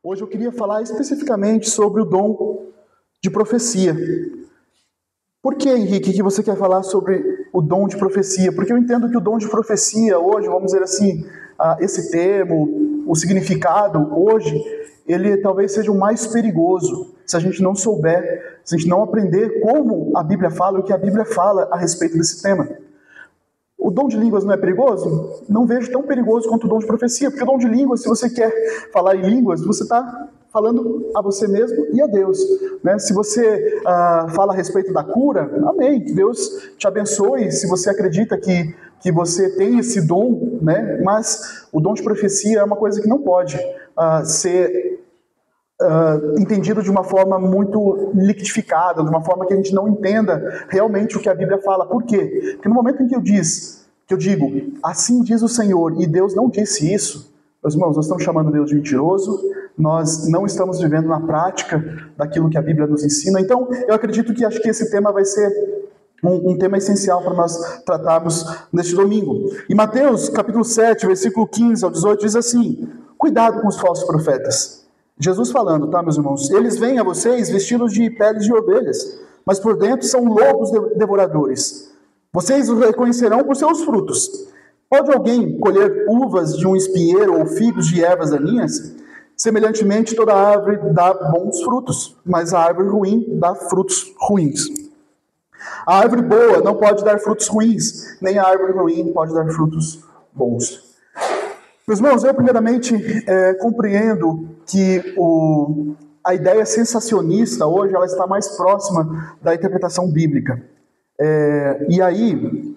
Hoje eu queria falar especificamente sobre o dom de profecia. Por que, Henrique, que você quer falar sobre o dom de profecia? Porque eu entendo que o dom de profecia hoje, vamos dizer assim, esse termo, o significado hoje, ele talvez seja o mais perigoso, se a gente não souber, se a gente não aprender como a Bíblia fala, o que a Bíblia fala a respeito desse tema. O dom de línguas não é perigoso? Não vejo tão perigoso quanto o dom de profecia, porque o dom de línguas, se você quer falar em línguas, você está falando a você mesmo e a Deus, né? Se você fala a respeito da cura, amém, Deus te abençoe, se você acredita que você tem esse dom, né? Mas o dom de profecia é uma coisa que não pode ser entendido de uma forma muito liquidificada, de uma forma que a gente não entenda realmente o que a Bíblia fala. Por quê? Porque no momento em que eu digo, assim diz o Senhor, e Deus não disse isso, meus irmãos, nós estamos chamando Deus de mentiroso, nós não estamos vivendo na prática daquilo que a Bíblia nos ensina. Então, eu acredito que acho que esse tema vai ser um tema essencial para nós tratarmos neste domingo. Em Mateus, capítulo 7, versículo 15 ao 18, diz assim: cuidado com os falsos profetas. Jesus falando, tá, meus irmãos? Eles vêm a vocês vestidos de peles de ovelhas, mas por dentro são lobos devoradores. Vocês os reconhecerão por seus frutos. Pode alguém colher uvas de um espinheiro ou figos de ervas daninhas? Semelhantemente, toda árvore dá bons frutos, mas a árvore ruim dá frutos ruins. A árvore boa não pode dar frutos ruins, nem a árvore ruim pode dar frutos bons. Meus irmãos, eu primeiramente compreendo que a ideia sensacionista hoje ela está mais próxima da interpretação bíblica. E aí,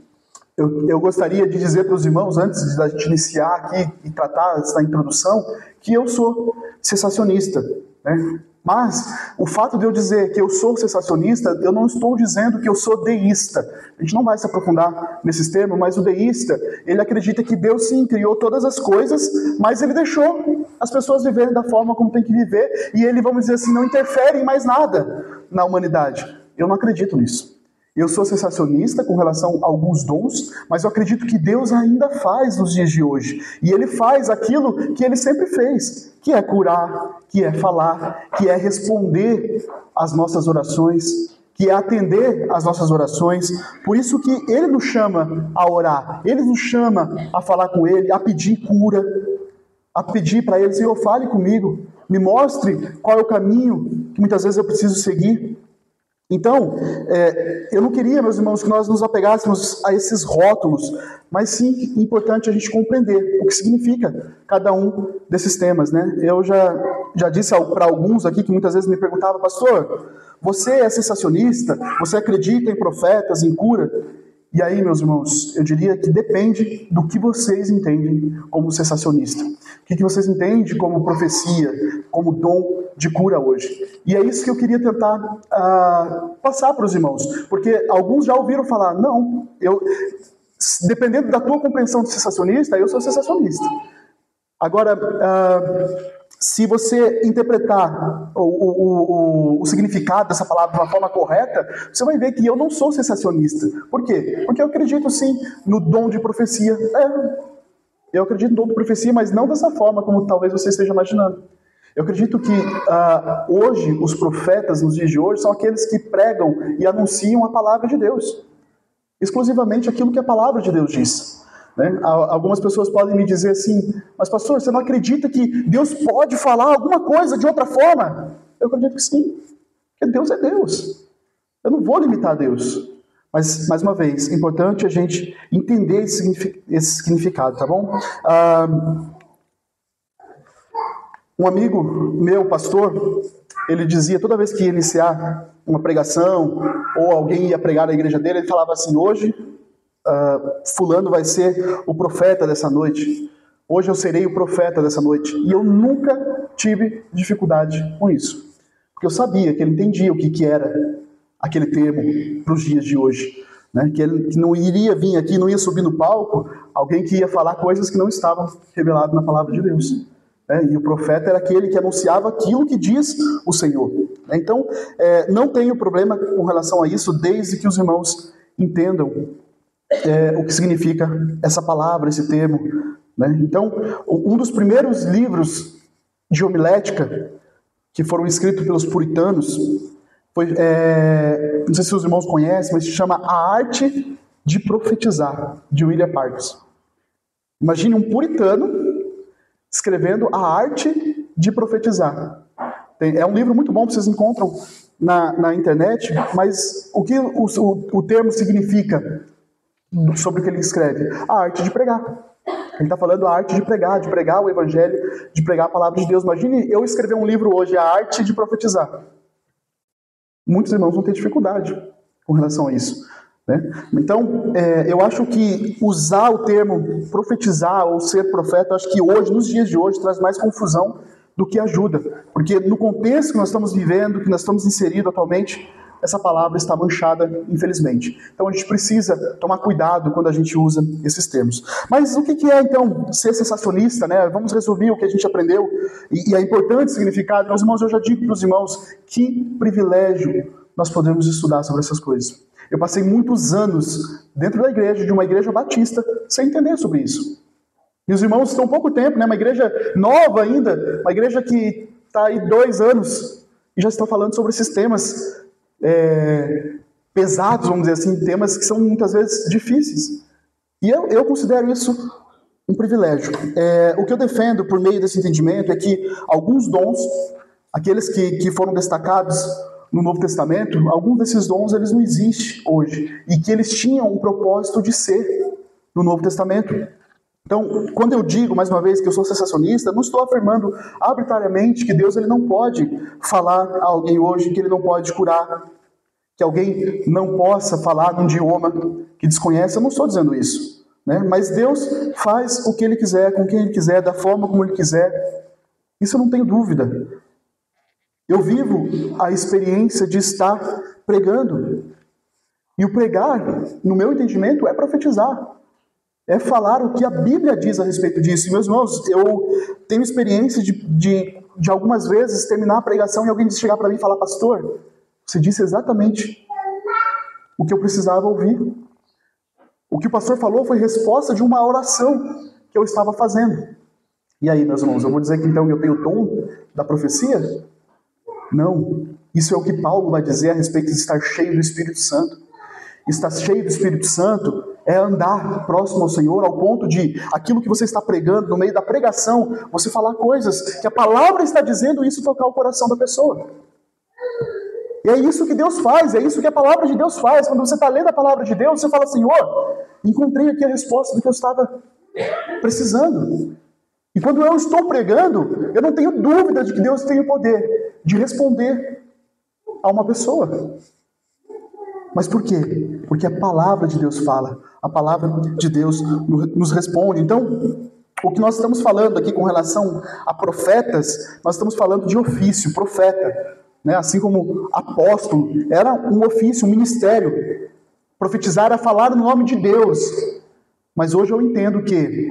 eu gostaria de dizer para os irmãos, antes da gente iniciar aqui e tratar essa introdução, que eu sou sensacionista, né? Mas o fato de eu dizer que eu sou sensacionista, eu não estou dizendo que eu sou deísta. A gente não vai se aprofundar nesses termos, mas o deísta, ele acredita que Deus sim criou todas as coisas, mas ele deixou as pessoas viverem da forma como tem que viver, e ele, vamos dizer assim, não interfere em mais nada na humanidade. Eu não acredito nisso. Eu sou sensacionista com relação a alguns dons, mas eu acredito que Deus ainda faz nos dias de hoje. E Ele faz aquilo que Ele sempre fez, que é curar, que é falar, que é responder às nossas orações, que é atender às nossas orações. Por isso que Ele nos chama a orar, Ele nos chama a falar com Ele, a pedir cura, a pedir para Ele, Senhor, fale comigo, me mostre qual é o caminho que muitas vezes eu preciso seguir. Então, eu não queria, meus irmãos, que nós nos apegássemos a esses rótulos, mas sim é importante a gente compreender o que significa cada um desses temas, né? Eu já disse para alguns aqui que muitas vezes me perguntavam, pastor, você é sensacionista? Você acredita em profetas, em cura? E aí, meus irmãos, eu diria que depende do que vocês entendem como sensacionista. O que vocês entendem como profecia, como dom de cura hoje. E é isso que eu queria tentar passar para os irmãos. Porque alguns já ouviram falar, não, dependendo da tua compreensão de sensacionista, eu sou sensacionista. Agora, se você interpretar o significado dessa palavra de uma forma correta, você vai ver que eu não sou sensacionista. Por quê? Porque eu acredito sim no dom de profecia. Eu acredito no dom de profecia, mas não dessa forma como talvez você esteja imaginando. Eu acredito que hoje, os profetas, nos dias de hoje, são aqueles que pregam e anunciam a palavra de Deus. Exclusivamente aquilo que a palavra de Deus diz. Né? Algumas pessoas podem me dizer assim, mas pastor, você não acredita que Deus pode falar alguma coisa de outra forma? Eu acredito que sim, porque Deus é Deus. Eu não vou limitar Deus. Mas, mais uma vez, é importante a gente entender esse significado, tá bom? Um amigo meu, pastor, ele dizia, toda vez que ia iniciar uma pregação, ou alguém ia pregar na igreja dele, ele falava assim, hoje fulano vai ser o profeta dessa noite. Hoje eu serei o profeta dessa noite. E eu nunca tive dificuldade com isso. Porque eu sabia que ele entendia o que era aquele termo para os dias de hoje. Né? Que ele não iria vir aqui, não ia subir no palco, alguém que ia falar coisas que não estavam reveladas na palavra de Deus. E o profeta era aquele que anunciava aquilo que diz o Senhor. Então, não tenho problema com relação a isso, desde que os irmãos entendam o que significa essa palavra, esse termo. Né? Então, um dos primeiros livros de homilética que foram escritos pelos puritanos. Não sei se os irmãos conhecem, mas se chama A Arte de Profetizar, de William Parks. Imagine um puritano escrevendo A Arte de Profetizar. É um livro muito bom, vocês encontram na internet, mas o que o termo significa sobre o que ele escreve? A arte de pregar. Ele está falando a arte de pregar o evangelho, de pregar a palavra de Deus. Imagine eu escrever um livro hoje, A Arte de Profetizar. Muitos irmãos vão ter dificuldade com relação a isso, né? Então, eu acho que usar o termo profetizar ou ser profeta, eu acho que hoje, nos dias de hoje, traz mais confusão do que ajuda. Porque no contexto que nós estamos vivendo, que nós estamos inseridos atualmente, essa palavra está manchada, infelizmente. Então a gente precisa tomar cuidado quando a gente usa esses termos. Mas o que é, então, ser sensacionista, né? Vamos resumir o que a gente aprendeu e a importante significado. Meus irmãos, eu já digo para os irmãos, que privilégio nós podemos estudar sobre essas coisas. Eu passei muitos anos dentro da igreja, de uma igreja batista, sem entender sobre isso. E os irmãos estão há pouco tempo, né? Uma igreja nova ainda, uma igreja que está aí 2 anos, e já estão falando sobre esses temas pesados, vamos dizer assim, temas que são muitas vezes difíceis. E eu considero isso um privilégio. O que eu defendo por meio desse entendimento é que alguns dons, aqueles que foram destacados no Novo Testamento, alguns desses dons eles não existem hoje, e que eles tinham o propósito de ser no Novo Testamento. Então, quando eu digo, mais uma vez, que eu sou sensacionista, não estou afirmando arbitrariamente que Deus ele não pode falar a alguém hoje, que ele não pode curar, que alguém não possa falar num idioma que desconhece. Eu não estou dizendo isso, né? Mas Deus faz o que Ele quiser, com quem Ele quiser, da forma como Ele quiser. Isso eu não tenho dúvida. Eu vivo a experiência de estar pregando. E o pregar, no meu entendimento, é profetizar. É falar o que a Bíblia diz a respeito disso. E, meus irmãos, eu tenho experiência de algumas vezes terminar a pregação e alguém chegar para mim e falar: pastor, você disse exatamente o que eu precisava ouvir. O que o pastor falou foi resposta de uma oração que eu estava fazendo. E aí, meus irmãos, eu vou dizer que então eu tenho o dom da profecia? Não. Isso é o que Paulo vai dizer a respeito de estar cheio do Espírito Santo. Estar cheio do Espírito Santo é andar próximo ao Senhor, ao ponto de aquilo que você está pregando, no meio da pregação, você falar coisas que a palavra está dizendo e isso tocar o coração da pessoa. E é isso que Deus faz, é isso que a palavra de Deus faz. Quando você está lendo a palavra de Deus, você fala: Senhor, encontrei aqui a resposta do que eu estava precisando. E quando eu estou pregando, eu não tenho dúvida de que Deus tem o poder de responder a uma pessoa. Mas por quê? Porque a palavra de Deus fala, a palavra de Deus nos responde. Então, o que nós estamos falando aqui com relação a profetas, nós estamos falando de ofício, profeta, né? Assim como apóstolo, era um ofício, um ministério. Profetizar era falar no nome de Deus. Mas hoje eu entendo que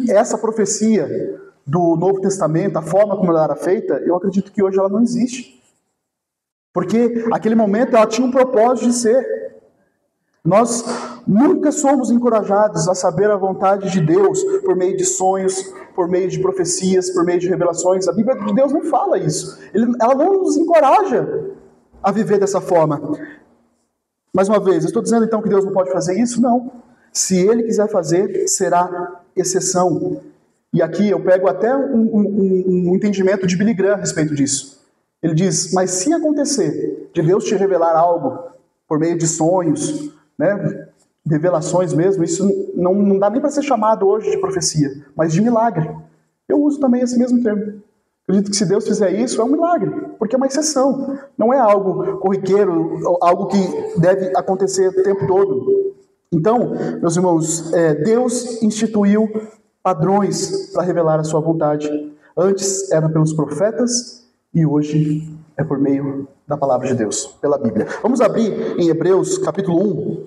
essa profecia do Novo Testamento, a forma como ela era feita, eu acredito que hoje ela não existe. Porque naquele momento ela tinha um propósito de ser. Nós nunca somos encorajados a saber a vontade de Deus por meio de sonhos, por meio de profecias, por meio de revelações. A Bíblia de Deus não fala isso. Ela não nos encoraja a viver dessa forma. Mais uma vez, eu estou dizendo então que Deus não pode fazer isso? Não. Se Ele quiser fazer, será exceção. E aqui eu pego até um entendimento de Billy Graham a respeito disso. Ele diz: mas se acontecer de Deus te revelar algo por meio de sonhos, né, revelações mesmo, isso não dá nem para ser chamado hoje de profecia, mas de milagre. Eu uso também esse mesmo termo. Acredito que se Deus fizer isso, é um milagre, porque é uma exceção. Não é algo corriqueiro, algo que deve acontecer o tempo todo. Então, meus irmãos, Deus instituiu padrões para revelar a sua vontade. Antes era pelos profetas, e hoje é por meio da palavra de Deus, pela Bíblia. Vamos abrir em Hebreus capítulo 1.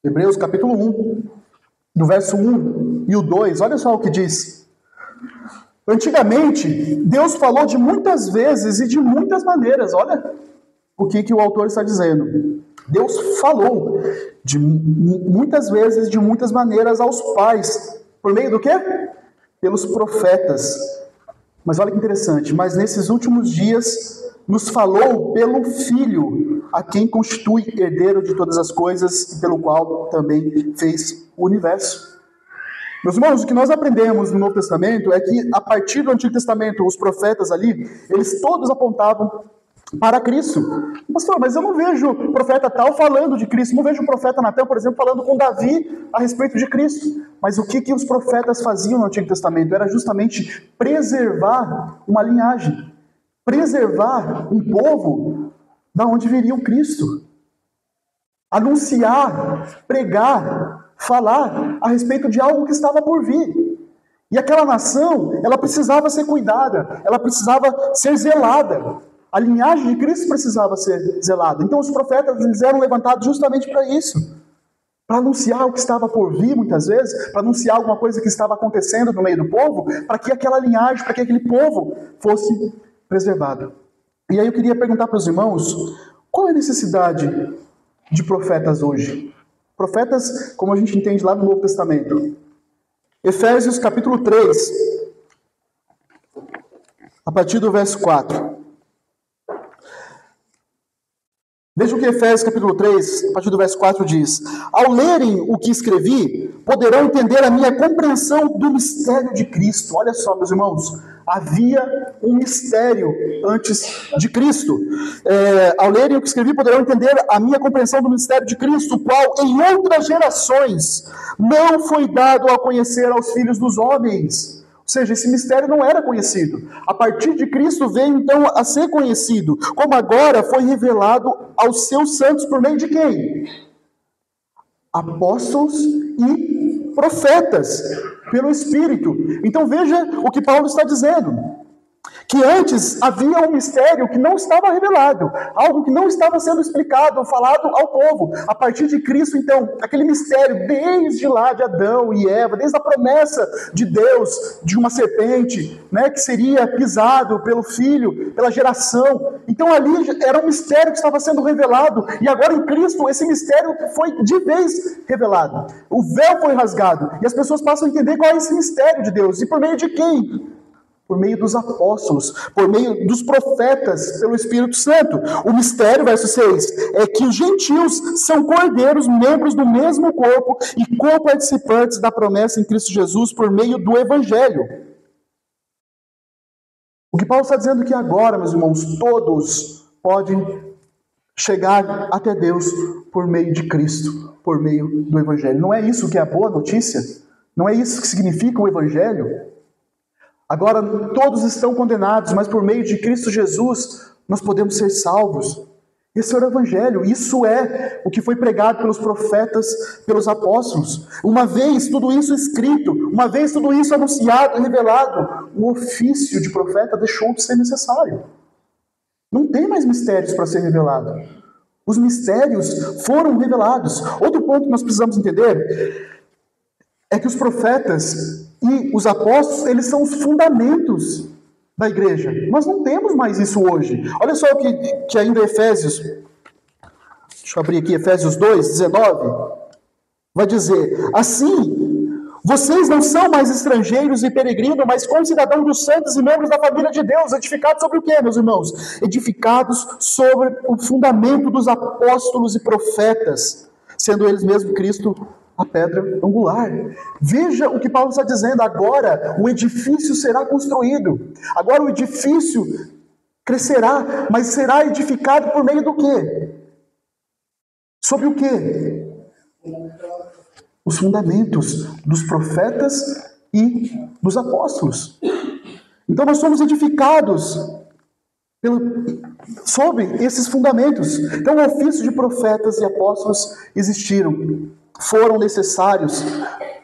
Hebreus capítulo 1, do verso 1 e o 2. Olha só o que diz. Antigamente, Deus falou de muitas vezes e de muitas maneiras. Olha o que o autor está dizendo. Deus falou muitas vezes, de muitas maneiras aos pais. Por meio do quê? Pelos profetas. Mas olha que interessante, mas nesses últimos dias nos falou pelo Filho, a quem constitui herdeiro de todas as coisas e pelo qual também fez o universo. Meus irmãos, o que nós aprendemos no Novo Testamento é que a partir do Antigo Testamento, os profetas ali, eles todos apontavam para Cristo. Pastor, mas eu não vejo o profeta tal falando de Cristo, não vejo o profeta Natan, por exemplo, falando com Davi a respeito de Cristo. Mas o que os profetas faziam no Antigo Testamento? Era justamente preservar uma linhagem, preservar um povo da onde viria o Cristo. Anunciar, pregar, falar a respeito de algo que estava por vir. E aquela nação, ela precisava ser cuidada, ela precisava ser zelada. A linhagem de Cristo precisava ser zelada. Então os profetas eles eram levantados justamente para isso. Para anunciar o que estava por vir, muitas vezes, para anunciar alguma coisa que estava acontecendo no meio do povo, para que aquela linhagem, para que aquele povo fosse preservado. E aí eu queria perguntar para os irmãos, qual é a necessidade de profetas hoje? Profetas, como a gente entende lá no Novo Testamento. Efésios capítulo 3, a partir do verso 4. Veja o que Efésios capítulo 3, a partir do verso 4 diz: ao lerem o que escrevi, poderão entender a minha compreensão do mistério de Cristo. Olha só, meus irmãos, havia um mistério antes de Cristo. Ao lerem o que escrevi, poderão entender a minha compreensão do mistério de Cristo, o qual em outras gerações não foi dado a conhecer aos filhos dos homens. Ou seja, esse mistério não era conhecido. A partir de Cristo veio então a ser conhecido, como agora foi revelado aos seus santos por meio de quem? Apóstolos e profetas, pelo Espírito. Então veja o que Paulo está dizendo. Que antes havia um mistério que não estava revelado, algo que não estava sendo explicado, falado ao povo. A partir de Cristo, então, aquele mistério, desde lá de Adão e Eva, desde a promessa de Deus, de uma serpente, né, que seria pisado pelo filho, pela geração. Então ali era um mistério que estava sendo revelado, e agora em Cristo esse mistério foi de vez revelado. O véu foi rasgado, e as pessoas passam a entender qual é esse mistério de Deus, e por meio de quem? Por meio dos apóstolos, por meio dos profetas, pelo Espírito Santo. O mistério, verso 6, é que os gentios são cordeiros, membros do mesmo corpo e co-participantes da promessa em Cristo Jesus por meio do Evangelho. O que Paulo está dizendo é que agora, meus irmãos, todos podem chegar até Deus por meio de Cristo, por meio do Evangelho. Não é isso que é a boa notícia? Não é isso que significa o Evangelho? Agora todos estão condenados, mas por meio de Cristo Jesus nós podemos ser salvos. Esse é o Evangelho, isso é o que foi pregado pelos profetas, pelos apóstolos. Uma vez tudo isso escrito, uma vez tudo isso anunciado e revelado, o ofício de profeta deixou de ser necessário. Não tem mais mistérios para ser revelado. Os mistérios foram revelados. Outro ponto que nós precisamos entender é que os profetas e os apóstolos, eles são os fundamentos da igreja. Nós não temos mais isso hoje. Olha só o que ainda Efésios, deixa eu abrir aqui, Efésios 2, 19, vai dizer: assim, vocês não são mais estrangeiros e peregrinos, mas concidadãos dos santos e membros da família de Deus, edificados sobre o quê, meus irmãos? Edificados sobre o fundamento dos apóstolos e profetas, sendo eles mesmo Cristo a pedra angular. Veja o que Paulo está dizendo. Agora o edifício será construído. Agora o edifício crescerá, mas será edificado por meio do quê? Sobre o quê? Os fundamentos dos profetas e dos apóstolos. Então nós somos edificados sobre esses fundamentos. Então o ofício de profetas e apóstolos existiram, foram necessários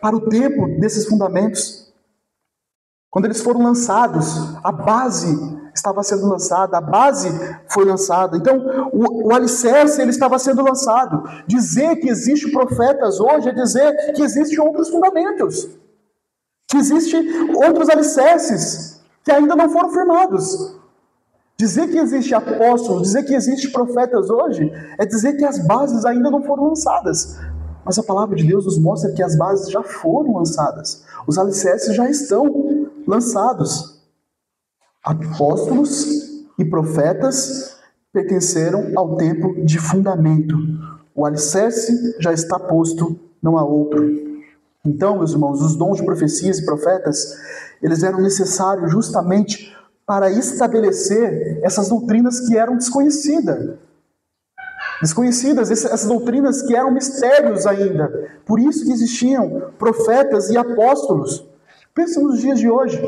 para o tempo desses fundamentos. Quando eles foram lançados, a base estava sendo lançada, a base foi lançada. Então, o alicerce ele estava sendo lançado. Dizer que existe profetas hoje é dizer que existem outros fundamentos, que existem outros alicerces que ainda não foram firmados. Dizer que existe apóstolos, dizer que existe profetas hoje, é dizer que as bases ainda não foram lançadas. Mas a palavra de Deus nos mostra que as bases já foram lançadas. Os alicerces já estão lançados. Apóstolos e profetas pertenceram ao tempo de fundamento. O alicerce já está posto, não há outro. Então, meus irmãos, os dons de profecias e profetas, eles eram necessários justamente para estabelecer essas doutrinas que eram desconhecidas, essas doutrinas que eram mistérios ainda. Por isso que existiam profetas e apóstolos. Pense nos dias de hoje.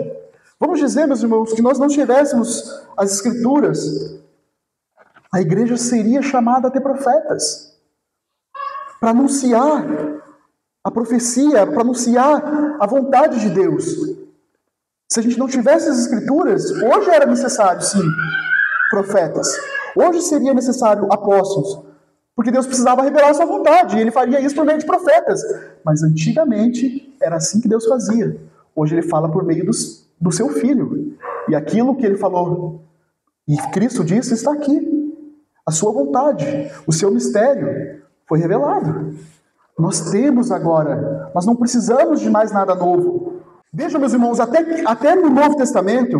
Vamos dizer, meus irmãos, que nós não tivéssemos as Escrituras, a igreja seria chamada a ter profetas, para anunciar a profecia, para anunciar a vontade de Deus. Se a gente não tivesse as Escrituras, hoje era necessário, sim, profetas. Hoje seria necessário apóstolos, porque Deus precisava revelar a sua vontade, e Ele faria isso por meio de profetas. Mas antigamente era assim que Deus fazia. Hoje Ele fala por meio do seu Filho. E aquilo que Ele falou, e Cristo disse, está aqui. A sua vontade, o seu mistério foi revelado. Nós temos agora, nós não precisamos de mais nada novo. Vejam, meus irmãos, até no Novo Testamento,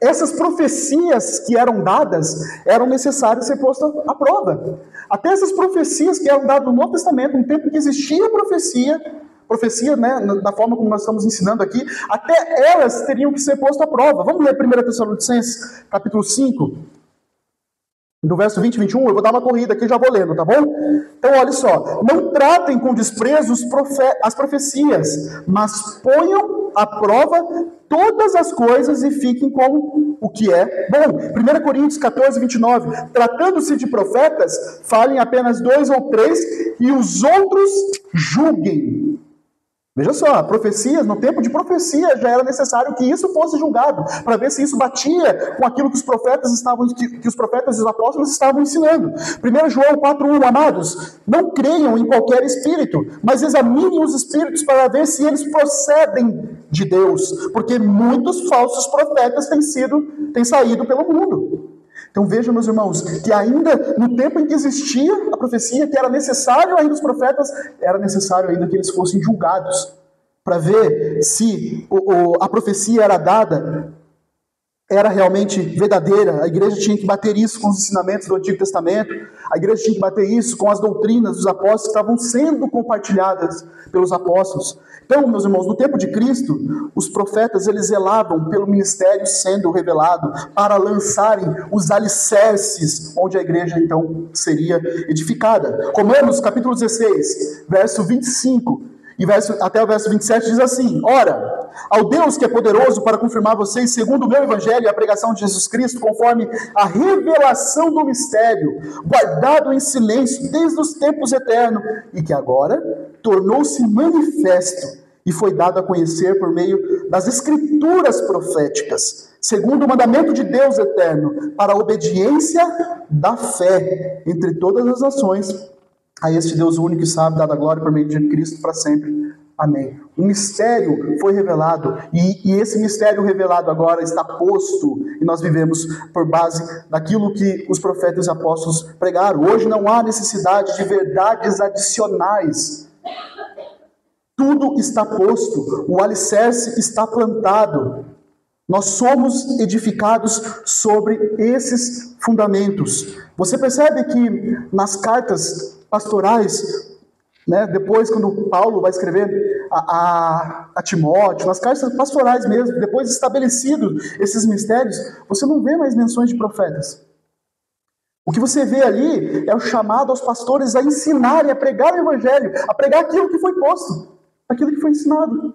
essas profecias que eram dadas eram necessárias ser postas à prova. Até essas profecias que eram dadas no Novo Testamento, no tempo que existia profecia, né, da forma como nós estamos ensinando aqui, até elas teriam que ser postas à prova. Vamos ler 1 Tessalonicenses, capítulo 5, do verso 20 e 21, eu vou dar uma corrida aqui e já vou lendo, tá bom? Então, olha só. Não tratem com desprezo as profecias, mas ponham à prova todas as coisas e fiquem com o que é bom. 1 Coríntios 14, 29. Tratando-se de profetas, falem apenas 2 ou 3 e os outros julguem. Veja só, profecias, no tempo de profecia já era necessário que isso fosse julgado, para ver se isso batia com aquilo que os profetas que os profetas e os apóstolos estavam ensinando. 1 João 4:1, amados, não creiam em qualquer espírito, mas examinem os espíritos para ver se eles procedem de Deus, porque muitos falsos profetas têm saído pelo mundo. Então vejam, meus irmãos, que ainda no tempo em que existia a profecia, que era necessário ainda os profetas, era necessário ainda que eles fossem julgados, para ver se a profecia era dada, era realmente verdadeira. A igreja tinha que bater isso com os ensinamentos do Antigo Testamento, a igreja tinha que bater isso com as doutrinas dos apóstolos que estavam sendo compartilhadas pelos apóstolos. Então, meus irmãos, no tempo de Cristo, os profetas, eles zelavam pelo ministério sendo revelado para lançarem os alicerces onde a igreja, então, seria edificada. Romanos, capítulo 16, verso 25 e até o verso 27 diz assim: ora, ao Deus que é poderoso para confirmar vocês, segundo o meu evangelho e a pregação de Jesus Cristo, conforme a revelação do mistério, guardado em silêncio desde os tempos eternos, e que agora tornou-se manifesto e foi dado a conhecer por meio das escrituras proféticas, segundo o mandamento de Deus eterno, para a obediência da fé entre todas as nações, a este Deus único e sábio, dada a glória por meio de Cristo para sempre. Amém. O mistério foi revelado, e esse mistério revelado agora está posto, e nós vivemos por base daquilo que os profetas e apóstolos pregaram. Hoje não há necessidade de verdades adicionais. Tudo está posto, o alicerce está plantado. Nós somos edificados sobre esses fundamentos. Você percebe que nas cartas pastorais, né, depois quando Paulo vai escrever a Timóteo, nas cartas pastorais mesmo, depois estabelecidos esses mistérios, você não vê mais menções de profetas. O que você vê ali é o chamado aos pastores a ensinarem, a pregar o evangelho, a pregar aquilo que foi posto, aquilo que foi ensinado.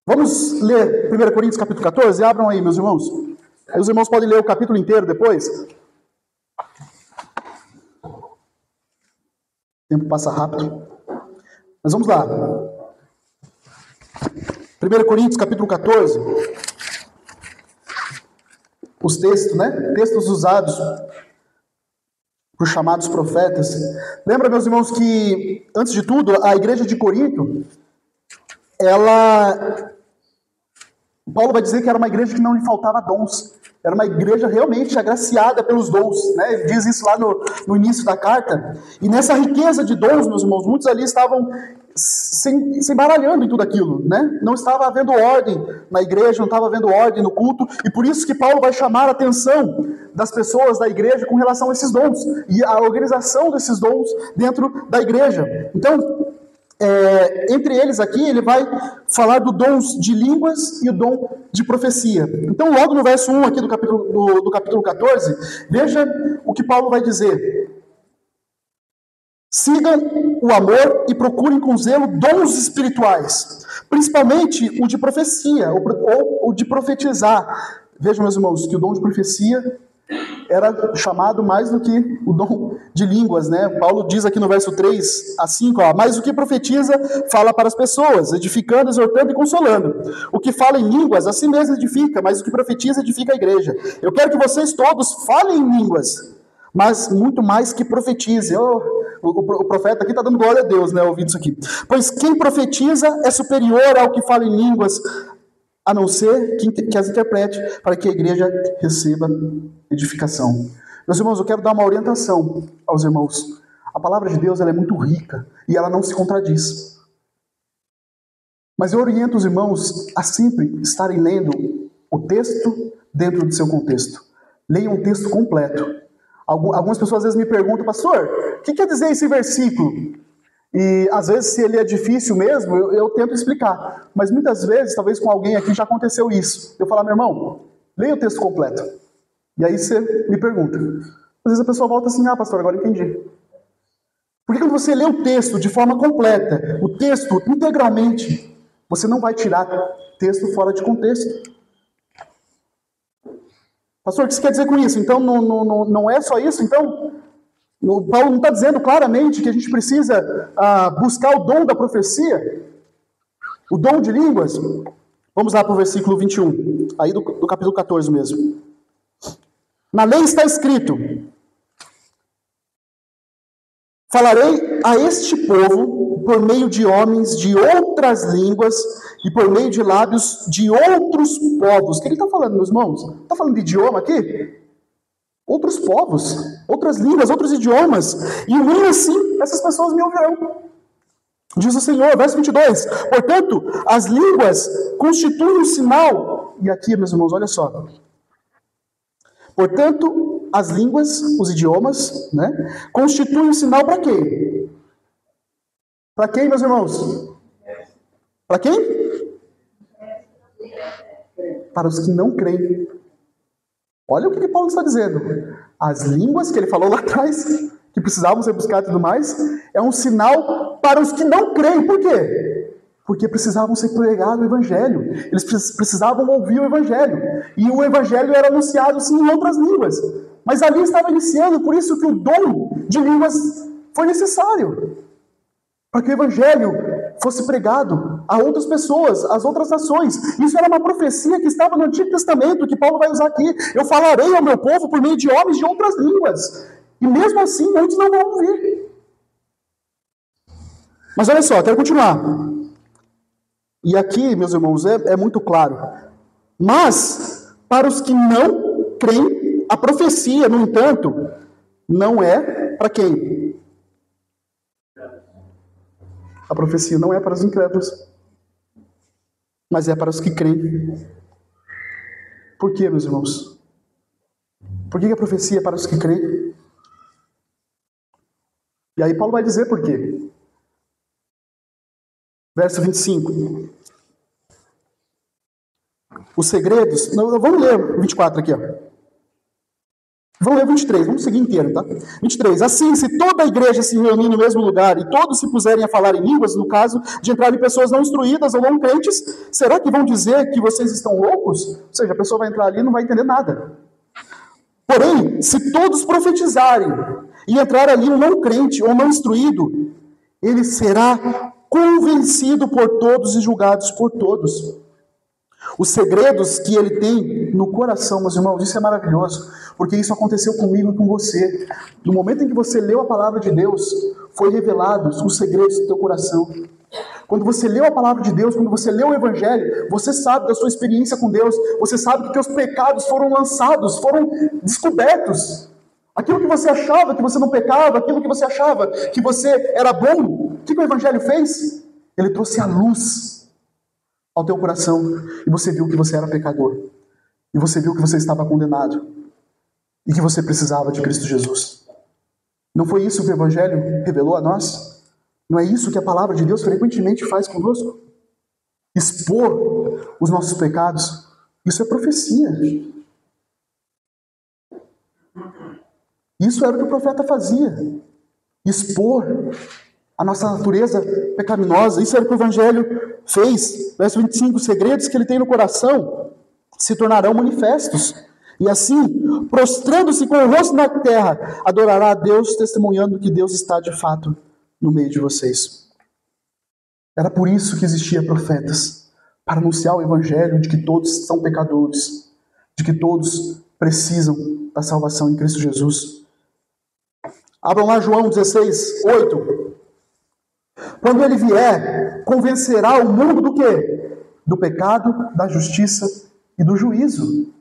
Vamos ler 1 Coríntios capítulo 14? Abram aí, meus irmãos. Aí os irmãos podem ler o capítulo inteiro depois. O tempo passa rápido. Mas vamos lá. 1 Coríntios capítulo 14. Os textos, né? Textos usados por chamados profetas. Lembra, meus irmãos, que, antes de tudo, a igreja de Corinto, ela Paulo vai dizer que era uma igreja que não lhe faltava dons. Era uma igreja realmente agraciada pelos dons, né? Ele diz isso lá no início da carta. E nessa riqueza de dons, meus irmãos, muitos ali estavam se embaralhando em tudo aquilo, né? Não estava havendo ordem na igreja, não estava havendo ordem no culto, e por isso que Paulo vai chamar a atenção das pessoas da igreja com relação a esses dons, e a organização desses dons dentro da igreja. Então, entre eles aqui, ele vai falar do dons de línguas e o dom de profecia. Então, logo no verso 1 aqui do capítulo 14, veja o que Paulo vai dizer. Sigam o amor e procurem com zelo dons espirituais, principalmente o de profecia, ou o de profetizar. Vejam, meus irmãos, que o dom de profecia era chamado mais do que o dom de línguas, né? Paulo diz aqui no verso 3 a 5, mas o que profetiza fala para as pessoas, edificando, exortando e consolando. O que fala em línguas, a si mesmo edifica, mas o que profetiza edifica a igreja. Eu quero que vocês todos falem em línguas, mas muito mais que profetizem. O profeta aqui está dando glória a Deus, né, ouvindo isso aqui. Pois quem profetiza é superior ao que fala em línguas, a não ser que as interprete, para que a igreja receba edificação. Meus irmãos, eu quero dar uma orientação aos irmãos. A palavra de Deus ela é muito rica e ela não se contradiz. Mas eu oriento os irmãos a sempre estarem lendo o texto dentro do seu contexto. Leiam o texto completo. Algumas pessoas às vezes me perguntam, pastor, o que quer dizer esse versículo? E às vezes, se ele é difícil mesmo, eu tento explicar. Mas muitas vezes, talvez com alguém aqui já aconteceu isso. Eu falo, meu irmão, leia o texto completo. E aí você me pergunta. Às vezes a pessoa volta assim, pastor, agora entendi. Porque quando você lê o texto de forma completa, o texto integralmente, você não vai tirar texto fora de contexto. Pastor, o que você quer dizer com isso? Então, não é só isso? Então, Paulo não está dizendo claramente que a gente precisa buscar o dom da profecia? O dom de línguas? Vamos lá para o versículo 21, aí do capítulo 14 mesmo. Na lei está escrito: falarei a este povo por meio de homens de outras línguas e por meio de lábios de outros povos. O que ele está falando, meus irmãos? Está falando de idioma aqui? Outros povos, outras línguas, outros idiomas. E nem assim essas pessoas me ouvirão. Diz o Senhor, verso 22. Portanto, as línguas constituem um sinal. E aqui, meus irmãos, olha só. Portanto, as línguas, os idiomas, né, constituem um sinal para quem? Para quem, meus irmãos? Para quem? Para os que não creem. Olha o que Paulo está dizendo. As línguas que ele falou lá atrás, que precisavam ser buscadas e tudo mais, é um sinal para os que não creem. Por quê? Porque precisavam ser pregado o evangelho. Eles precisavam ouvir o evangelho. E o evangelho era anunciado, sim, em outras línguas. Mas ali estava iniciando, por isso que o dom de línguas foi necessário. Para que o evangelho fosse pregado a outras pessoas, às outras nações. Isso era uma profecia que estava no Antigo Testamento, que Paulo vai usar aqui. Eu falarei ao meu povo por meio de homens de outras línguas. E mesmo assim, muitos não vão ouvir. Mas olha só, quero continuar. E aqui, meus irmãos, é muito claro. Mas, para os que não creem, a profecia, no entanto, não é para quem? A profecia não é para os incrédulos, mas é para os que creem. Por quê, meus irmãos? Por que a profecia é para os que creem? E aí Paulo vai dizer por quê. Verso 25. Os segredos... Não, vamos ler 24 aqui, ó. Vamos ler 23, vamos seguir inteiro, tá? 23. Assim, se toda a igreja se reunir no mesmo lugar e todos se puserem a falar em línguas, no caso de entrarem pessoas não instruídas ou não crentes, será que vão dizer que vocês estão loucos? Ou seja, a pessoa vai entrar ali e não vai entender nada. Porém, se todos profetizarem e entrar ali um não crente ou não instruído, ele será convencido por todos e julgado por todos. Os segredos que ele tem no coração, meus irmãos, isso é maravilhoso, porque isso aconteceu comigo e com você. No momento em que você leu a palavra de Deus, foi revelados os segredos do teu coração. Quando você leu a palavra de Deus, quando você leu o Evangelho, você sabe da sua experiência com Deus, você sabe que teus pecados foram lançados, foram descobertos. Aquilo que você achava que você não pecava, aquilo que você achava que você era bom, o que o Evangelho fez? Ele trouxe a luz ao teu coração, e você viu que você era pecador, e você viu que você estava condenado, e que você precisava de Cristo Jesus. Não foi isso que o Evangelho revelou a nós? Não é isso que a palavra de Deus frequentemente faz conosco? Expor os nossos pecados. Isso é profecia. Isso era o que o profeta fazia. Expor a nossa natureza pecaminosa. Isso era o que o Evangelho fez. Verso 25, os segredos que ele tem no coração se tornarão manifestos. E assim, prostrando-se com o rosto na terra, adorará a Deus, testemunhando que Deus está de fato no meio de vocês. Era por isso que existiam profetas, para anunciar o Evangelho de que todos são pecadores, de que todos precisam da salvação em Cristo Jesus. Abram lá João 16, 8. Quando ele vier, convencerá o mundo do quê? Do pecado, da justiça e do juízo.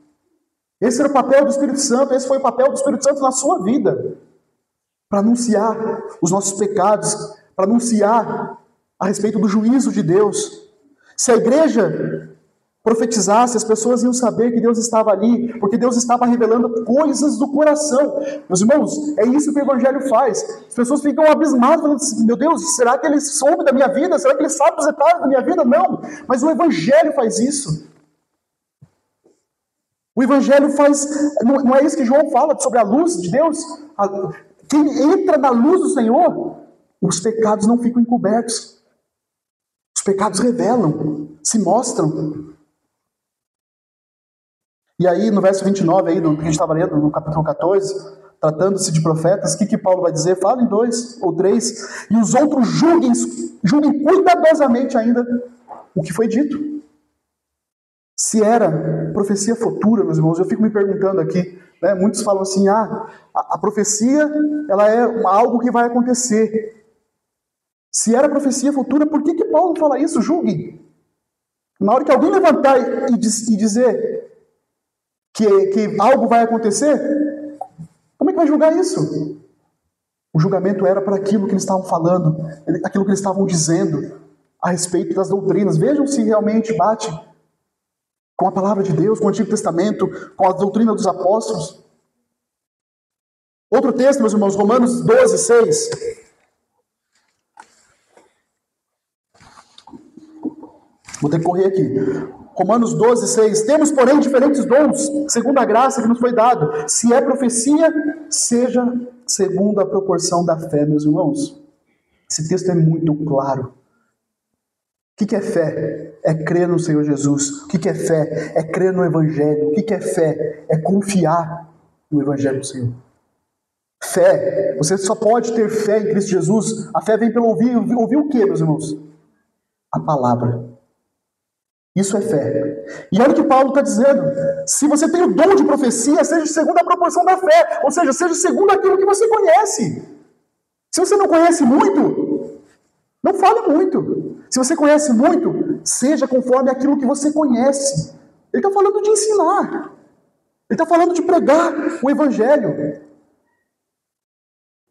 Esse era o papel do Espírito Santo, esse foi o papel do Espírito Santo na sua vida. Para anunciar os nossos pecados, para anunciar a respeito do juízo de Deus. Se a igreja profetizasse, as pessoas iam saber que Deus estava ali, porque Deus estava revelando coisas do coração. Meus irmãos, é isso que o Evangelho faz. As pessoas ficam abismadas, falando assim, meu Deus, será que ele soube da minha vida? Será que ele sabe os detalhes da minha vida? Não, mas o Evangelho faz isso. O Evangelho faz, não é isso que João fala sobre a luz de Deus? Quem entra na luz do Senhor, os pecados não ficam encobertos. Os pecados revelam, se mostram. E aí, no verso 29, aí, que a gente estava lendo, no capítulo 14, tratando-se de profetas, o que Paulo vai dizer? Fala em 2 ou 3, e os outros julguem cuidadosamente ainda o que foi dito. Se era profecia futura, meus irmãos, eu fico me perguntando aqui, né? Muitos falam assim, a profecia ela é algo que vai acontecer. Se era profecia futura, por que Paulo fala isso? Julguem. Na hora que alguém levantar e dizer que algo vai acontecer, como é que vai julgar isso? O julgamento era para aquilo que eles estavam falando, aquilo que eles estavam dizendo a respeito das doutrinas. Vejam se realmente bate com a palavra de Deus, com o Antigo Testamento, com a doutrina dos apóstolos. Outro texto, meus irmãos, Romanos 12, 6. Vou ter que correr aqui. Romanos 12, 6. Temos, porém, diferentes dons, segundo a graça que nos foi dado. Se é profecia, seja segundo a proporção da fé, meus irmãos. Esse texto é muito claro. O que é fé? É crer no Senhor Jesus. O que é fé? É crer no Evangelho. O que é fé? É confiar no Evangelho do Senhor. Fé, você só pode ter fé em Cristo Jesus. A fé vem pelo ouvir. Ouvir o quê, meus irmãos? A palavra. Isso é fé. E olha o que Paulo está dizendo. Se você tem o dom de profecia, seja segundo a proporção da fé. Ou seja, seja segundo aquilo que você conhece. Se você não conhece muito, não fale muito. Se você conhece muito, seja conforme aquilo que você conhece. Ele está falando de ensinar. Ele está falando de pregar o Evangelho.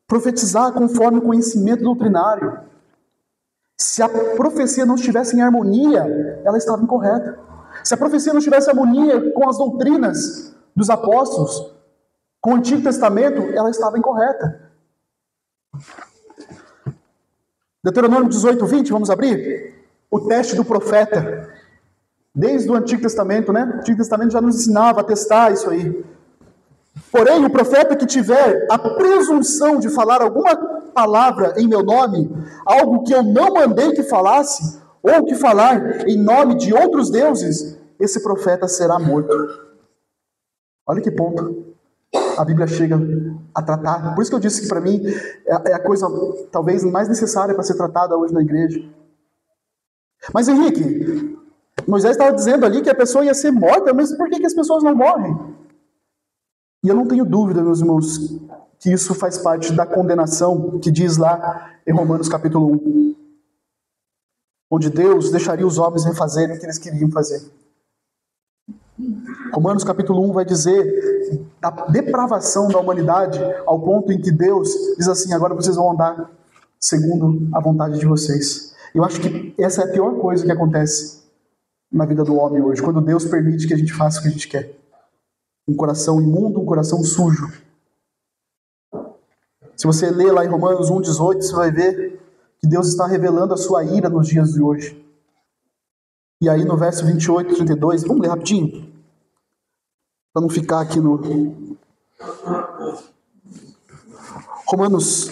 Profetizar conforme o conhecimento doutrinário. Se a profecia não estivesse em harmonia, ela estava incorreta. Se a profecia não estivesse em harmonia com as doutrinas dos apóstolos, com o Antigo Testamento, ela estava incorreta. Deuteronômio 18, 20, vamos abrir? O teste do profeta. Desde o Antigo Testamento, né? O Antigo Testamento já nos ensinava a testar isso aí. Porém, o profeta que tiver a presunção de falar alguma palavra em meu nome, algo que eu não mandei que falasse, ou que falar em nome de outros deuses, esse profeta será morto. Olha que ponto a Bíblia chega a tratar. Por isso que eu disse que para mim é a coisa talvez mais necessária para ser tratada hoje na igreja. Mas Henrique, Moisés estava dizendo ali que a pessoa ia ser morta, mas por que as pessoas não morrem? E eu não tenho dúvida, meus irmãos, que isso faz parte da condenação que diz lá em Romanos capítulo 1. onde Deus deixaria os homens refazerem o que eles queriam fazer. Romanos capítulo 1 vai dizer da depravação da humanidade ao ponto em que Deus diz assim: agora vocês vão andar segundo a vontade de vocês. Eu acho que essa é a pior coisa que acontece na vida do homem hoje, quando Deus permite que a gente faça o que a gente quer. Um coração imundo, um coração sujo. Se você ler lá em Romanos 1,18, você vai ver que Deus está revelando a sua ira nos dias de hoje. E aí no verso 28, 32, vamos ler rapidinho? Para não ficar aqui no... Romanos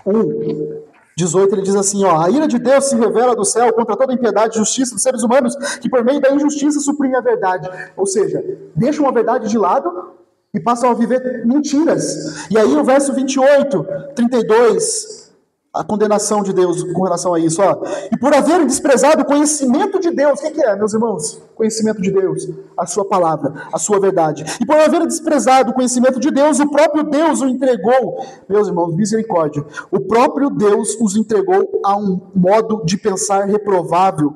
1,18, ele diz assim, ó: a ira de Deus se revela do céu contra toda impiedade e justiça dos seres humanos, que por meio da injustiça suprimem a verdade. Ou seja, deixam a verdade de lado e passam a viver mentiras. E aí o verso 28, 32, a condenação de Deus com relação a isso, ó: e por haverem desprezado o conhecimento de Deus. O que é, meus irmãos? Conhecimento de Deus, a sua palavra, a sua verdade. E por haverem desprezado o conhecimento de Deus, o próprio Deus o entregou. Meus irmãos, misericórdia. O próprio Deus os entregou a um modo de pensar reprovável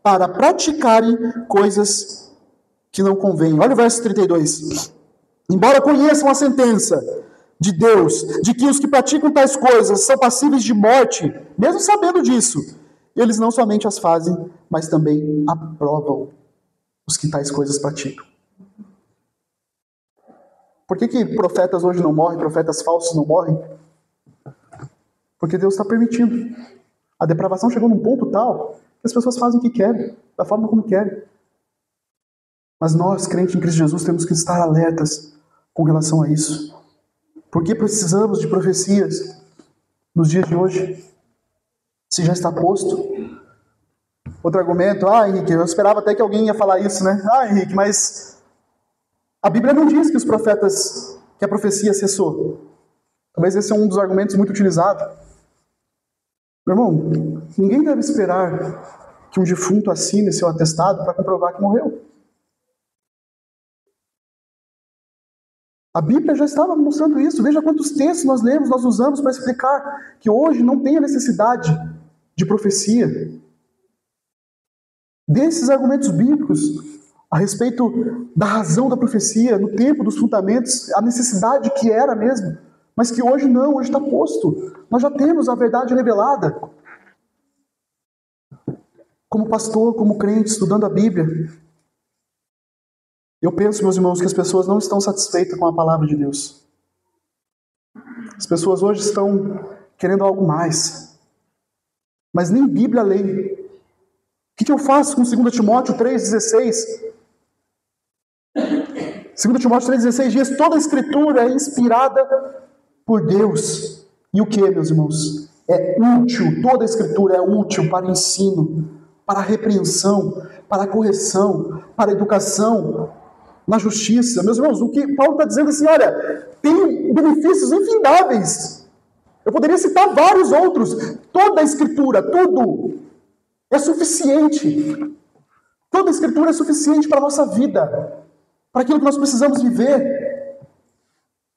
para praticarem coisas que não convêm. Olha o verso 32. Embora conheçam a sentença de Deus, de que os que praticam tais coisas são passíveis de morte, mesmo sabendo disso, eles não somente as fazem, mas também aprovam os que tais coisas praticam. Por que profetas hoje não morrem, profetas falsos não morrem? Porque Deus está permitindo. A depravação chegou num ponto tal que as pessoas fazem o que querem, da forma como querem. Mas nós, crentes em Cristo Jesus, temos que estar alertas com relação a isso. Porque precisamos de profecias nos dias de hoje. Se já está posto. Outro argumento: Henrique, eu esperava até que alguém ia falar isso, né? Henrique, mas a Bíblia não diz que os profetas, que a profecia cessou. Talvez esse é um dos argumentos muito utilizados. Meu irmão, ninguém deve esperar que um defunto assine seu atestado para comprovar que morreu. A Bíblia já estava mostrando isso. Veja quantos textos nós lemos, nós usamos para explicar que hoje não tem a necessidade de profecia. Desses argumentos bíblicos a respeito da razão da profecia, no tempo dos fundamentos, a necessidade que era mesmo, mas que hoje não, hoje está posto. Nós já temos a verdade revelada. Como pastor, como crente, estudando a Bíblia, eu penso, meus irmãos, que as pessoas não estão satisfeitas com a palavra de Deus. As pessoas hoje estão querendo algo mais. Mas nem Bíblia lê. O que eu faço com 2 Timóteo 3,16? 2 Timóteo 3,16 diz: toda a Escritura é inspirada por Deus. E o que, meus irmãos? É útil, toda a Escritura é útil para ensino, para a repreensão, para a correção, para a educação, na justiça. Meus irmãos, o que Paulo está dizendo assim, olha, tem benefícios infindáveis. Eu poderia citar vários outros. Toda a Escritura, tudo é suficiente. Toda a Escritura é suficiente para a nossa vida, para aquilo que nós precisamos viver,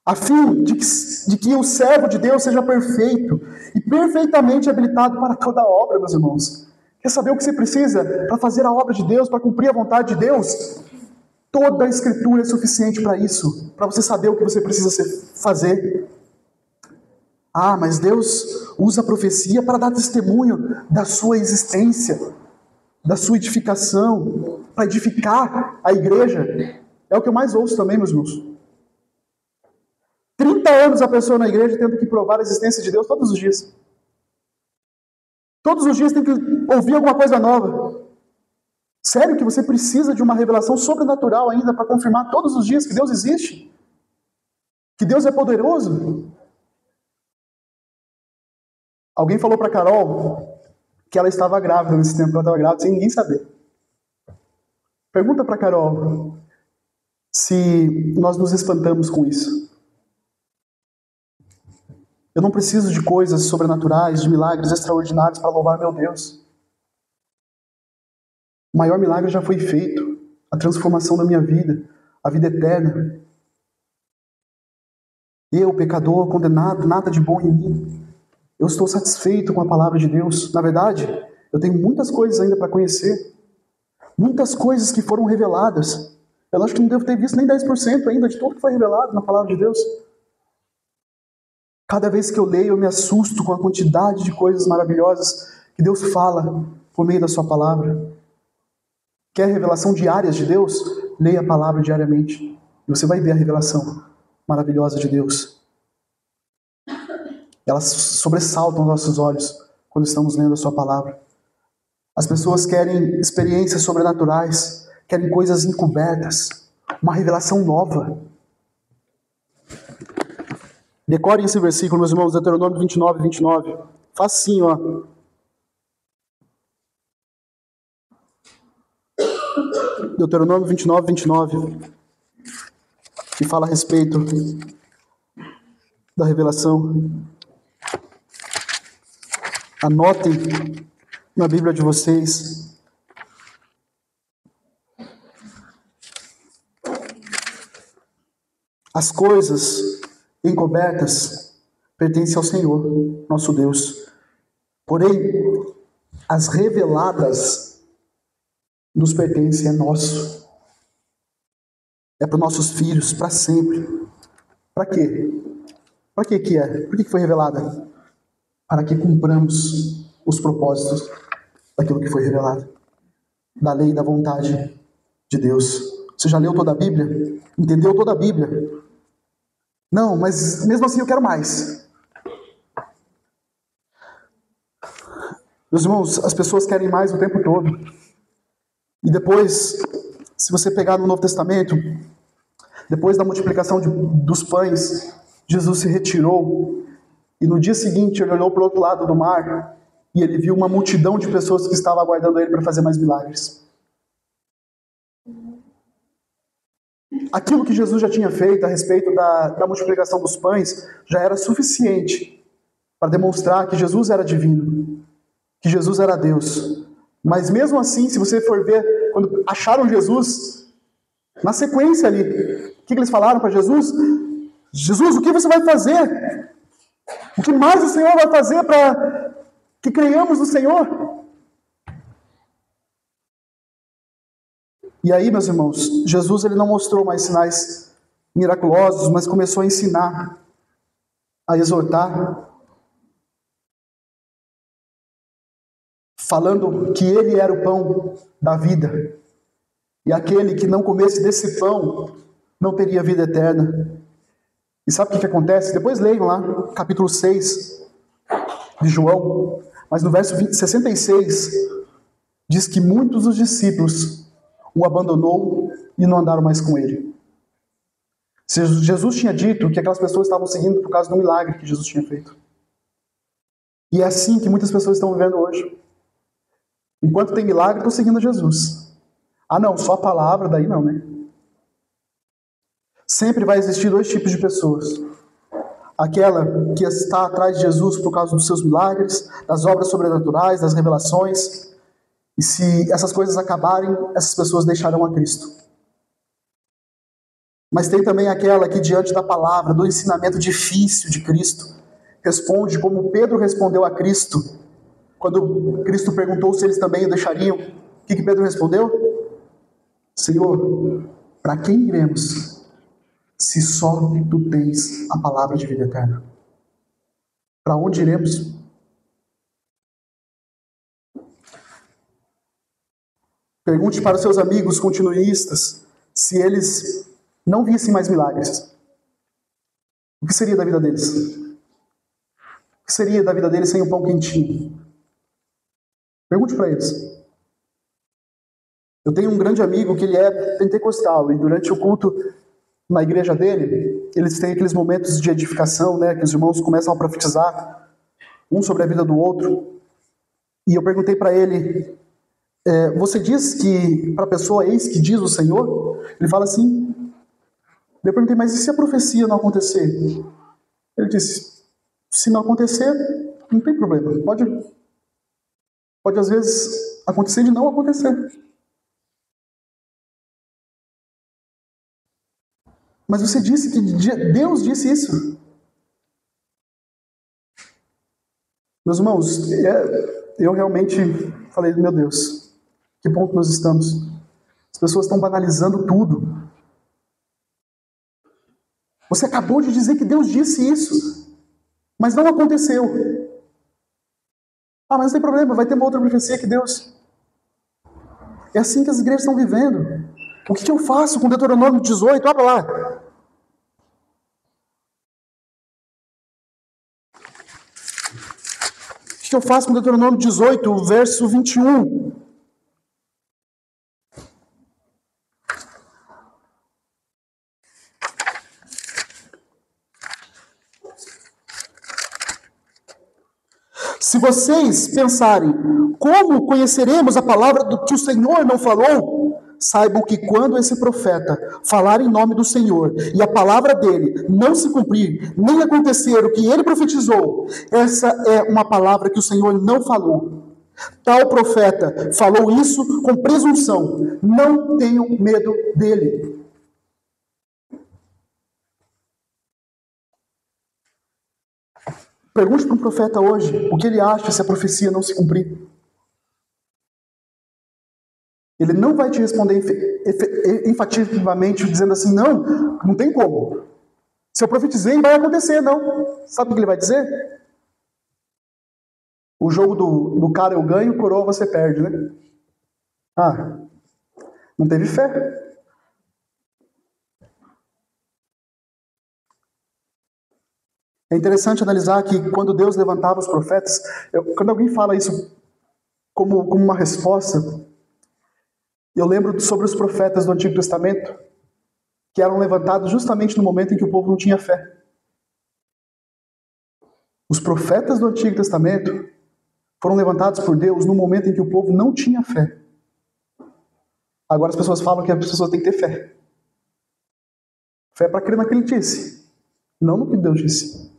a fim de que o servo de Deus seja perfeito e perfeitamente habilitado para toda obra, meus irmãos. Quer saber o que você precisa para fazer a obra de Deus, para cumprir a vontade de Deus? Toda a Escritura é suficiente para isso, para você saber o que você precisa fazer. Mas Deus usa a profecia para dar testemunho da sua existência, da sua edificação, para edificar a igreja. É o que eu mais ouço também, meus irmãos. 30 anos a pessoa na igreja tendo que provar a existência de Deus todos os dias. Todos os dias tem que ouvir alguma coisa nova. Sério que você precisa de uma revelação sobrenatural ainda para confirmar todos os dias que Deus existe? Que Deus é poderoso? Alguém falou para Carol que ela estava grávida nesse tempo, ela estava grávida sem ninguém saber. Pergunta para Carol se nós nos espantamos com isso. Eu não preciso de coisas sobrenaturais, de milagres extraordinários para louvar meu Deus. O maior milagre já foi feito, a transformação da minha vida, a vida eterna. Eu, pecador, condenado, nada de bom em mim. Eu estou satisfeito com a palavra de Deus. Na verdade, Eu tenho muitas coisas ainda para conhecer. Muitas coisas que foram reveladas. Eu acho que não devo ter visto nem 10% ainda de tudo que foi revelado na palavra de Deus. Cada vez que eu leio, eu me assusto com a quantidade de coisas maravilhosas que Deus fala por meio da sua palavra. Quer revelação diárias de Deus? Leia a palavra diariamente. E você vai ver a revelação maravilhosa de Deus. Elas sobressaltam os nossos olhos quando estamos lendo a sua palavra. As pessoas querem experiências sobrenaturais, querem coisas encobertas, uma revelação nova. Decorem esse versículo, meus irmãos, Deuteronômio 29, 29. Facinho, ó. Deuteronômio 29, 29. Que fala a respeito da revelação. Anotem na Bíblia de vocês. As coisas encobertas pertencem ao Senhor, nosso Deus. Porém, as reveladas nos pertencem, é nosso. É para os nossos filhos, para sempre. Para quê? Para que é? Por que foi revelada? Para que cumpramos os propósitos daquilo que foi revelado. Da lei e da vontade de Deus. Você já leu toda a Bíblia? Entendeu toda a Bíblia? Não, mas mesmo assim eu quero mais. Meus irmãos, as pessoas querem mais o tempo todo. E depois, se você pegar no Novo Testamento, depois da multiplicação dos pães, Jesus se retirou. E no dia seguinte ele olhou para o outro lado do mar e ele viu uma multidão de pessoas que estavam aguardando ele para fazer mais milagres. Aquilo que Jesus já tinha feito a respeito da multiplicação dos pães já era suficiente para demonstrar que Jesus era divino, que Jesus era Deus. Mas mesmo assim, se você for ver, quando acharam Jesus, na sequência ali, o que eles falaram para Jesus? Jesus, o que você vai fazer? O que mais o Senhor vai fazer para que creiamos no Senhor? E aí, meus irmãos, Jesus ele não mostrou mais sinais miraculosos, mas começou a ensinar, a exortar, falando que ele era o pão da vida. E aquele que não comesse desse pão não teria vida eterna. E sabe o que acontece? Depois leiam lá, capítulo 6 de João. Mas no verso 66, diz que muitos dos discípulos o abandonou e não andaram mais com ele. Jesus tinha dito que aquelas pessoas estavam seguindo por causa do milagre que Jesus tinha feito. E é assim que muitas pessoas estão vivendo hoje. Enquanto tem milagre, estão seguindo Jesus. Ah não, só a palavra, daí não, né? Sempre vai existir dois tipos de pessoas. Aquela que está atrás de Jesus por causa dos seus milagres, das obras sobrenaturais, das revelações. E se essas coisas acabarem, essas pessoas deixarão a Cristo. Mas tem também aquela que, diante da palavra, do ensinamento difícil de Cristo, responde como Pedro respondeu a Cristo, quando Cristo perguntou se eles também o deixariam. O que Pedro respondeu? Senhor, para quem iremos, se só tu tens a palavra de vida eterna? Para onde iremos? Pergunte para os seus amigos continuistas se eles não vissem mais milagres. O que seria da vida deles? O que seria da vida deles sem um pão quentinho? Pergunte para eles. Eu tenho um grande amigo que ele é pentecostal e durante o culto na igreja dele, eles têm aqueles momentos de edificação, né, que os irmãos começam a profetizar um sobre a vida do outro. E eu perguntei para ele, você diz que para a pessoa eis que diz o Senhor? Ele fala assim. Eu perguntei, mas e se a profecia não acontecer? Ele disse, se não acontecer, não tem problema. Pode às vezes acontecer de não acontecer. Mas você disse que Deus disse isso. Meus irmãos, eu realmente falei, meu Deus, que ponto nós estamos? As pessoas estão banalizando tudo. Você acabou de dizer que Deus disse isso, mas não aconteceu. Ah, mas não tem problema, vai ter uma outra profecia que Deus... É assim que as igrejas estão vivendo. O que eu faço com Deuteronômio 18? Abra lá. O que eu faço com Deuteronômio 18, verso 21? Se vocês pensarem, como conheceremos a palavra do que o Senhor não falou? Saibam que quando esse profeta falar em nome do Senhor e a palavra dele não se cumprir, nem acontecer o que ele profetizou, essa é uma palavra que o Senhor não falou. Tal profeta falou isso com presunção. Não tenham medo dele. Pergunte para um profeta hoje o que ele acha se a profecia não se cumprir. Ele não vai te responder enfativamente dizendo assim, não tem como. Se eu profetizei, vai acontecer, não. Sabe o que ele vai dizer? O jogo do cara eu ganho, coroa você perde, né? Ah, não teve fé. É interessante analisar que quando Deus levantava os profetas, quando alguém fala isso como uma resposta, eu lembro sobre os profetas do Antigo Testamento, que eram levantados justamente no momento em que o povo não tinha fé. Os profetas do Antigo Testamento foram levantados por Deus no momento em que o povo não tinha fé. Agora as pessoas falam que as pessoas têm que ter fé. Fé para crer naquilo que ele disse, não no que Deus disse.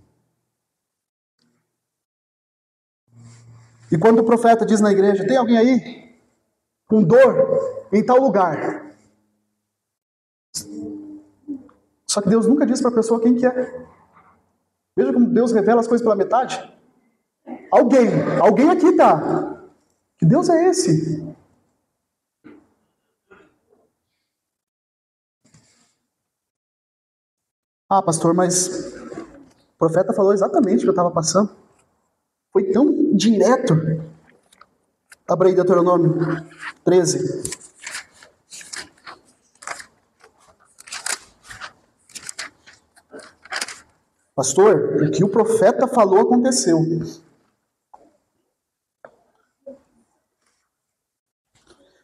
E quando o profeta diz na igreja, tem alguém aí com dor em tal lugar? Só que Deus nunca diz para a pessoa quem que é. Veja como Deus revela as coisas pela metade. Alguém aqui tá. Que Deus é esse? Ah, pastor, mas o profeta falou exatamente o que eu estava passando. Foi tão direto. Abra aí Deuteronômio 13. Pastor, o que o profeta falou aconteceu.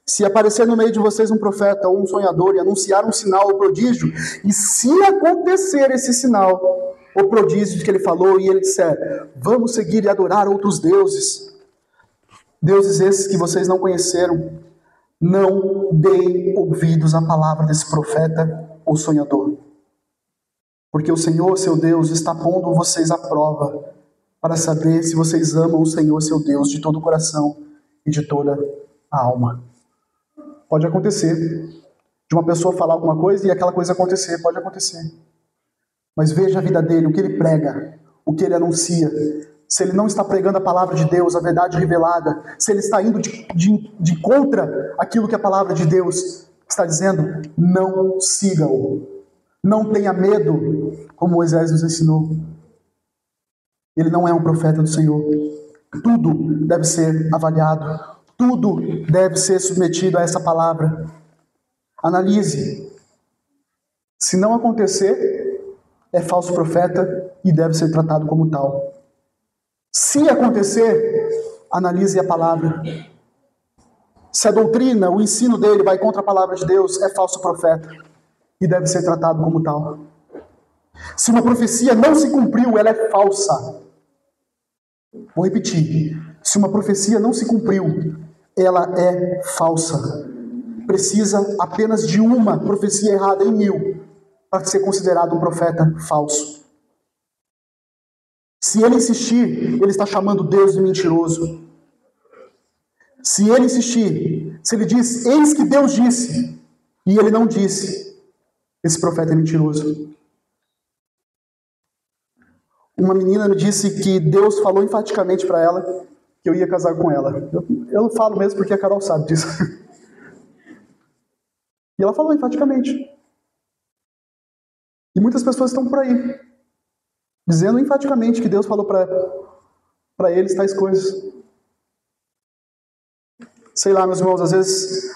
Se aparecer no meio de vocês um profeta ou um sonhador e anunciar um sinal ou prodígio, e se acontecer esse sinal ou prodígio que ele falou e ele disser, vamos seguir e adorar outros deuses, deuses esses que vocês não conheceram, não deem ouvidos à palavra desse profeta ou sonhador. Porque o Senhor, seu Deus, está pondo vocês à prova para saber se vocês amam o Senhor, seu Deus, de todo o coração e de toda a alma. Pode acontecer de uma pessoa falar alguma coisa e aquela coisa acontecer, pode acontecer. Mas veja a vida dele, o que ele prega, o que ele anuncia. Se ele não está pregando a palavra de Deus, a verdade revelada, se ele está indo de contra aquilo que a palavra de Deus está dizendo, não siga-o. Não tenha medo, como Moisés nos ensinou. Ele não é um profeta do Senhor. Tudo deve ser avaliado. Tudo deve ser submetido a essa palavra. Analise. Se não acontecer, é falso profeta e deve ser tratado como tal. Se acontecer, analise a palavra. Se a doutrina, o ensino dele vai contra a palavra de Deus, é falso profeta e deve ser tratado como tal. Se uma profecia não se cumpriu, ela é falsa. Vou repetir. Se uma profecia não se cumpriu, ela é falsa. Precisa apenas de uma profecia errada em 1000 para ser considerado um profeta falso. Se ele insistir, ele está chamando Deus de mentiroso. Se ele insistir, se ele diz, eis que Deus disse, e ele não disse, esse profeta é mentiroso. Uma menina me disse que Deus falou enfaticamente para ela que eu ia casar com ela. Eu falo mesmo porque a Carol sabe disso. E ela falou enfaticamente. E muitas pessoas estão por aí, dizendo enfaticamente que Deus falou para eles tais coisas. Sei lá, meus irmãos, às vezes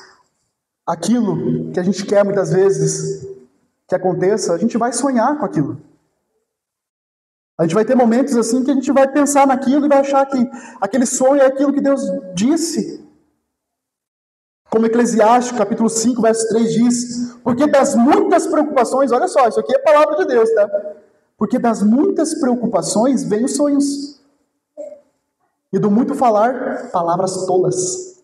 aquilo que a gente quer muitas vezes que aconteça, a gente vai sonhar com aquilo. A gente vai ter momentos assim que a gente vai pensar naquilo e vai achar que aquele sonho é aquilo que Deus disse. Como Eclesiastes, capítulo 5, verso 3 diz, porque das muitas preocupações, olha só, isso aqui é palavra de Deus, tá? Porque das muitas preocupações vêm os sonhos. E do muito falar, palavras tolas.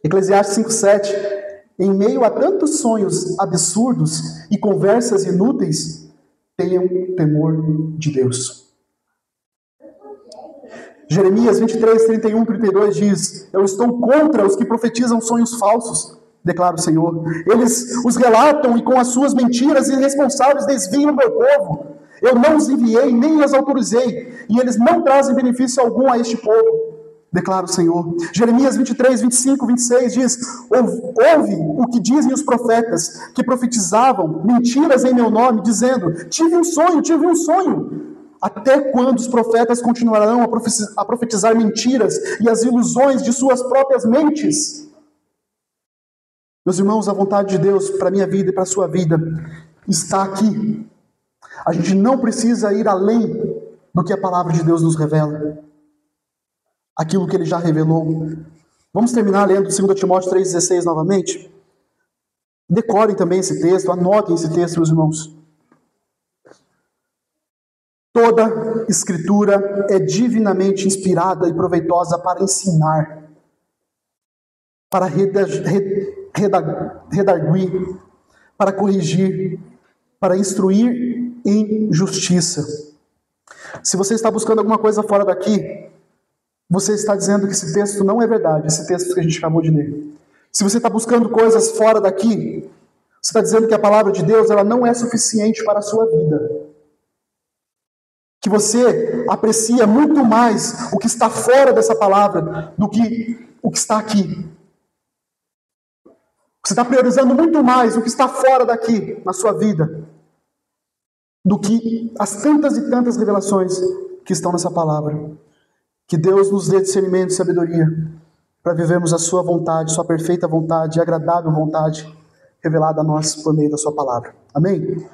Eclesiastes 5:7, em meio a tantos sonhos absurdos e conversas inúteis, tenham temor de Deus. Jeremias 23, 31, 32 diz, eu estou contra os que profetizam sonhos falsos, declara o Senhor. Eles os relatam e com as suas mentiras irresponsáveis desviam o meu povo. Eu não os enviei, nem os autorizei, e eles não trazem benefício algum a este povo, declara o Senhor. Jeremias 23, 25, 26 diz, ouve o que dizem os profetas, que profetizavam mentiras em meu nome, dizendo, tive um sonho. Até quando os profetas continuarão a profetizar mentiras e as ilusões de suas próprias mentes? Meus irmãos, a vontade de Deus para a minha vida e para a sua vida está aqui. A gente não precisa ir além do que a palavra de Deus nos revela. Aquilo que Ele já revelou. Vamos terminar lendo 2 Timóteo 3,16 novamente? Decorem também esse texto, anotem esse texto, meus irmãos. Toda escritura é divinamente inspirada e proveitosa para ensinar, para redarguir, para corrigir, para instruir em justiça. Se você está buscando alguma coisa fora daqui, você está dizendo que esse texto não é verdade, esse texto que a gente acabou de ler. Se você está buscando coisas fora daqui, você está dizendo que a palavra de Deus ela não é suficiente para a sua vida. Que você aprecia muito mais o que está fora dessa palavra do que o que está aqui. Você está priorizando muito mais o que está fora daqui na sua vida do que as tantas e tantas revelações que estão nessa palavra. Que Deus nos dê discernimento e sabedoria para vivermos a sua vontade, sua perfeita vontade e agradável vontade revelada a nós por meio da sua palavra. Amém?